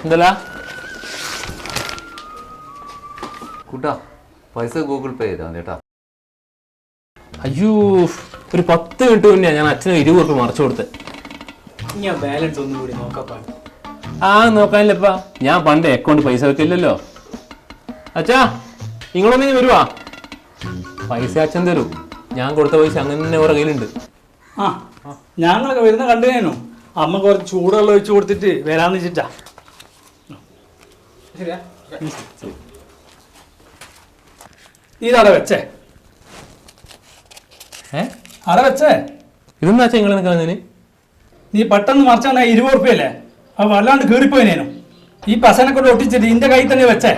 എന്തല്ല കൂട്ടാ പൈസ ഗൂഗിൾ പേ ചെയ്താ ചേട്ടാ. അയ്യോ, ഒരു 10 മിനിറ്റ് മുന്നേ ഞാൻ അച്ഛന് 20 രൂപ മറച്ചു കൊടുത്ത്. ഞാൻ ബാലൻസ് ഒന്നും കൂടി നോക്കാം. നോക്കാനില്ലപ്പാ, ഞാൻ പണ്ട് അക്കൗണ്ട് പൈസ വെക്കില്ലല്ലോ. അച്ഛാ നിങ്ങളൊന്നീ വരുവാ, പൈസ അച്ഛൻ തരൂ. ഞാൻ കൊടുത്ത പൈസ അങ്ങനെ ഓരോ കയ്യിലുണ്ട്. ആ ഞങ്ങളൊക്കെ വരുന്ന കണ്ടുകഴിഞ്ഞു. അമ്മ കുറച്ച് ചൂടുവെള്ളം ഒഴിച്ചു കൊടുത്തിട്ട് വരാന്ന് വെച്ചിട്ടാ. നീ ഇതവിടെ വെച്ചേ. അവിടെ വെച്ചേ. ഇതെന്താ അച്ഛൻ നിങ്ങൾ നിൽക്കുന്നതിന്? നീ പെട്ടെന്ന് മറിച്ചാണ് 20 റുപ്യല്ലേ, അത് വല്ലാണ്ട് കീറിപ്പോയിനേനു. ഈ പസനെ കൊണ്ട് ഒട്ടിച്ചിട്ട് ഇന്റെ കയ്യിൽ തന്നെ വെച്ചേ.